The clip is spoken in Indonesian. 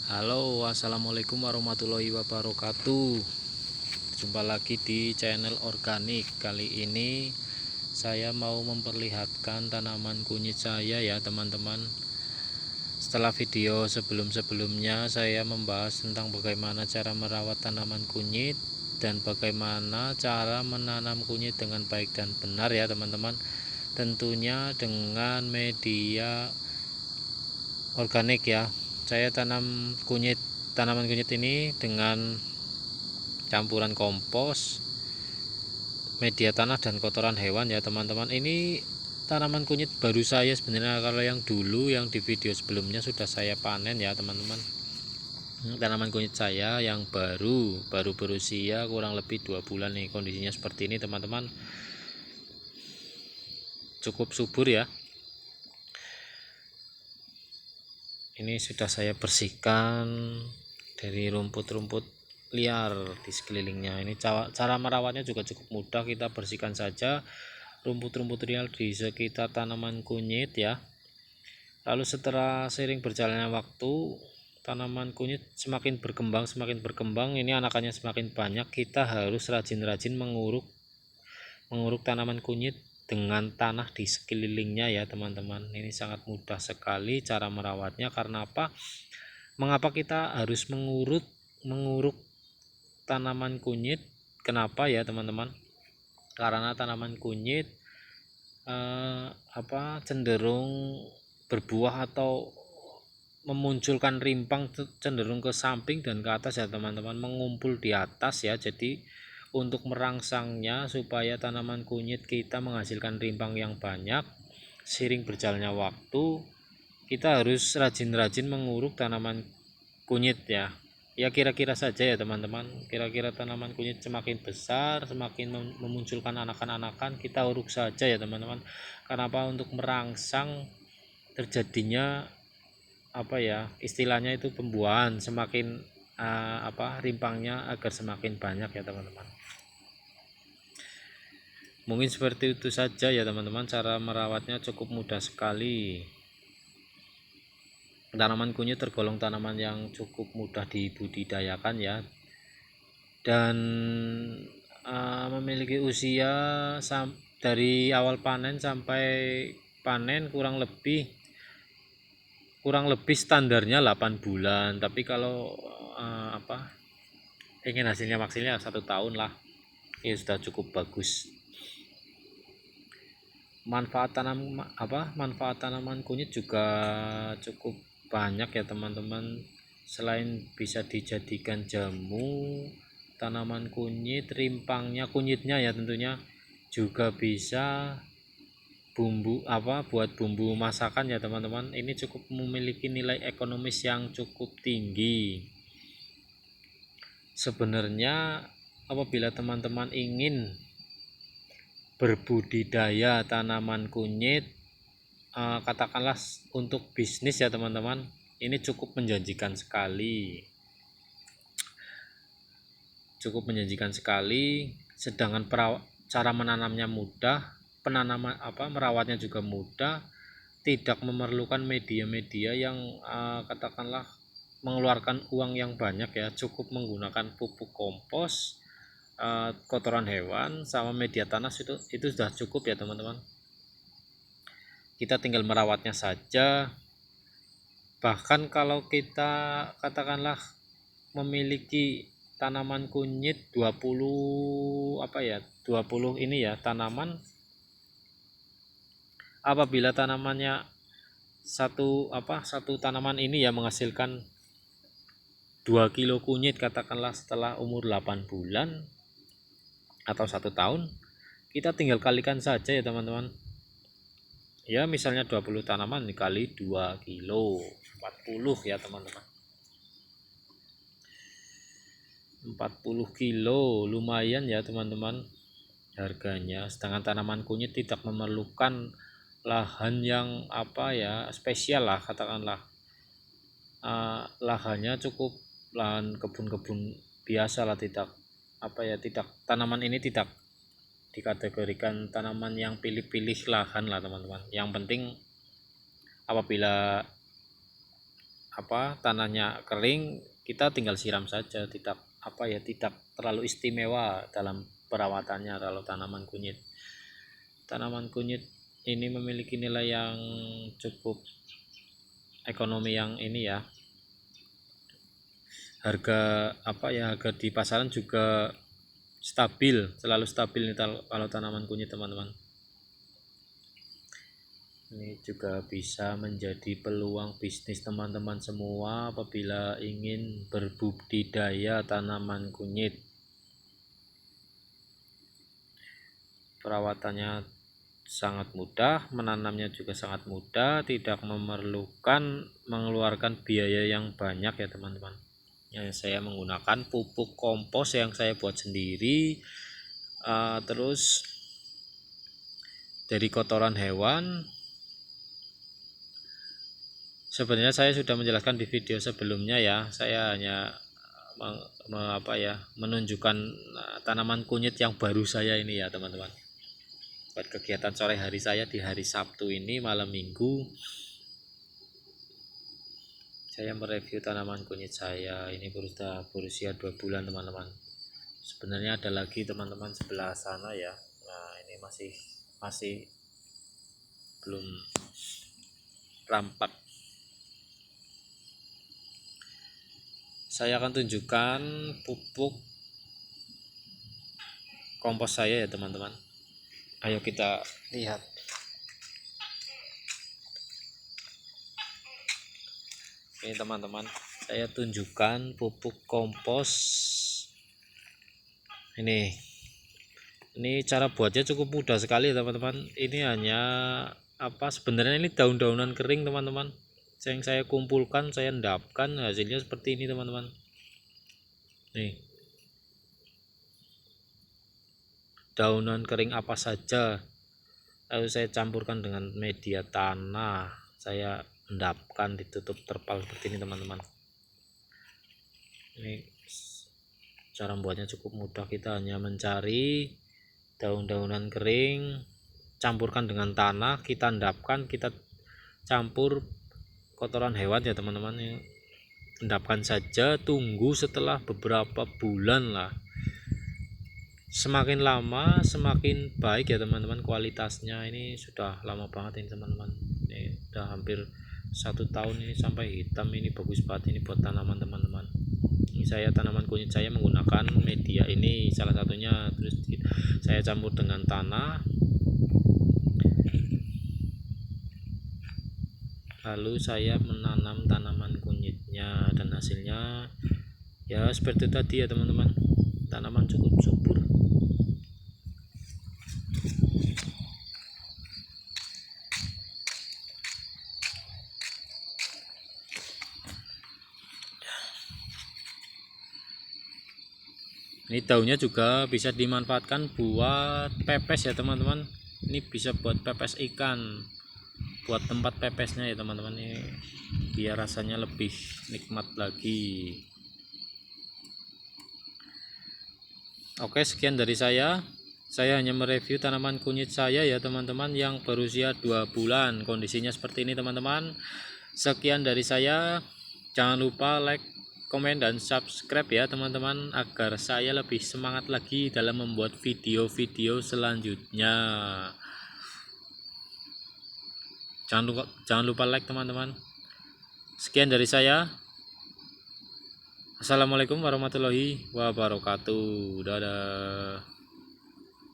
Halo, assalamualaikum warahmatullahi wabarakatuh. Jumpa lagi di channel organik. Kali ini saya mau memperlihatkan tanaman kunyit saya ya teman-teman. Setelah video sebelum-sebelumnya saya membahas tentang bagaimana cara merawat tanaman kunyit dan bagaimana cara menanam kunyit dengan baik dan benar ya teman-teman. Tentunya dengan media organik ya. Saya tanaman kunyit ini dengan campuran kompos, media tanah dan kotoran hewan ya teman-teman. Ini tanaman kunyit baru saya sebenarnya, kalau yang dulu yang di video sebelumnya sudah saya panen ya teman-teman. Tanaman kunyit saya yang baru berusia kurang lebih 2 bulan nih, kondisinya seperti ini teman-teman. Cukup subur ya. Ini sudah saya bersihkan dari rumput-rumput liar di sekelilingnya. Ini cara merawatnya juga cukup mudah, kita bersihkan saja rumput-rumput liar di sekitar tanaman kunyit ya. Lalu setelah seiring berjalannya waktu, tanaman kunyit semakin berkembang, ini anakannya semakin banyak. Kita harus rajin-rajin menguruk tanaman kunyit dengan tanah di sekelilingnya ya teman-teman. Ini sangat mudah sekali cara merawatnya. Karena apa? Mengapa kita harus menguruk tanaman kunyit? Kenapa ya teman-teman? Karena tanaman kunyit cenderung berbuah atau memunculkan rimpang cenderung ke samping dan ke atas ya teman-teman, mengumpul di atas ya. Jadi untuk merangsangnya supaya tanaman kunyit kita menghasilkan rimpang yang banyak, seiring berjalannya waktu kita harus rajin-rajin menguruk tanaman kunyit ya. Ya kira-kira saja ya teman-teman, kira-kira tanaman kunyit semakin besar, semakin memunculkan anakan-anakan, kita uruk saja ya teman-teman. Kenapa? Untuk merangsang terjadinya istilahnya itu pembuahan, semakin rimpangnya agar semakin banyak ya teman-teman. Mungkin seperti itu saja ya teman-teman, cara merawatnya cukup mudah sekali. Tanaman kunyit tergolong tanaman yang cukup mudah dibudidayakan ya, dan memiliki usia dari awal panen sampai panen kurang lebih standarnya 8 bulan. Tapi kalau ingin hasilnya maksimal 1 tahun lah, ini sudah cukup bagus. Manfaat tanaman kunyit juga cukup banyak ya teman-teman. Selain bisa dijadikan jamu, tanaman kunyit, kunyitnya ya tentunya juga bisa buat bumbu masakan ya teman-teman. Ini cukup memiliki nilai ekonomis yang cukup tinggi. Sebenarnya apabila teman-teman ingin berbudidaya tanaman kunyit, katakanlah untuk bisnis ya teman-teman, ini cukup menjanjikan sekali, sedangkan cara menanamnya mudah, merawatnya juga mudah, tidak memerlukan media-media yang katakanlah mengeluarkan uang yang banyak ya. Cukup menggunakan pupuk kompos, kotoran hewan sama media tanah, itu sudah cukup ya teman-teman. Kita tinggal merawatnya saja. Bahkan kalau kita katakanlah memiliki tanaman kunyit 20 ini ya tanaman, apabila tanamannya satu tanaman ini ya menghasilkan 2 kilo kunyit katakanlah setelah umur 8 bulan atau 1 tahun, kita tinggal kalikan saja ya teman-teman. Ya misalnya 20 tanaman dikali 2 kilo, 40 ya teman-teman. 40 kilo lumayan ya teman-teman harganya. Sedangkan tanaman kunyit tidak memerlukan lahan yang spesial lah, katakanlah lahannya cukup lahan kebun-kebun biasa lah. Tanaman ini tidak dikategorikan tanaman yang pilih-pilih lahan lah teman-teman. Yang penting apabila tanahnya kering, kita tinggal siram saja, tidak tidak terlalu istimewa dalam perawatannya. Kalau tanaman kunyit ini memiliki nilai yang cukup ekonomi, yang ini ya, harga harga di pasaran juga selalu stabil nih kalau tanaman kunyit, teman-teman. Ini juga bisa menjadi peluang bisnis teman-teman semua apabila ingin berbudidaya tanaman kunyit. Perawatannya sangat mudah, menanamnya juga sangat mudah, tidak memerlukan mengeluarkan biaya yang banyak ya teman-teman. Saya menggunakan pupuk kompos yang saya buat sendiri, terus dari kotoran hewan. Sebenarnya saya sudah menjelaskan di video sebelumnya ya, saya hanya menunjukkan tanaman kunyit yang baru saya ini ya teman-teman. Buat kegiatan sore hari saya di hari Sabtu ini, malam Minggu, saya mereview tanaman kunyit saya. Ini berusia 2 bulan teman-teman. Sebenarnya ada lagi teman-teman sebelah sana ya. Nah ini masih belum rampak. Saya akan tunjukkan pupuk kompos saya ya teman-teman. Ayo kita lihat. Ini teman-teman, saya tunjukkan pupuk kompos. Ini cara buatnya cukup mudah sekali teman-teman. Ini hanya sebenarnya ini daun-daunan kering teman-teman, yang saya kumpulkan, saya endapkan, hasilnya seperti ini teman-teman. Nih, daunan kering apa saja, lalu saya campurkan dengan media tanah, saya endapkan, ditutup terpal seperti ini teman-teman. Ini cara membuatnya cukup mudah. Kita hanya mencari daun-daunan kering, campurkan dengan tanah, kita endapkan, kita campur kotoran hewan ya teman-teman. Endapkan saja, tunggu setelah beberapa bulan lah. Semakin lama semakin baik ya teman-teman kualitasnya. Ini sudah lama banget ini teman-teman, ini udah hampir 1 tahun ini, sampai hitam. Ini bagus banget ini buat tanaman teman-teman. Ini saya tanaman kunyit saya menggunakan media ini salah satunya, terus saya campur dengan tanah, lalu saya menanam tanaman kunyitnya, dan hasilnya ya seperti tadi ya teman-teman, tanaman cukup subur. Ini daunnya juga bisa dimanfaatkan buat pepes ya teman-teman. Ini bisa buat pepes ikan, buat tempat pepesnya ya teman-teman. Ini biar rasanya lebih nikmat lagi. Oke, sekian dari saya. Saya hanya mereview tanaman kunyit saya ya teman-teman, yang berusia 2 bulan. Kondisinya seperti ini teman-teman. Sekian dari saya. Jangan lupa like, komen, dan subscribe ya teman-teman, agar saya lebih semangat lagi dalam membuat video-video selanjutnya. Jangan lupa like teman-teman. Sekian dari saya. Assalamualaikum warahmatullahi wabarakatuh. Dadah.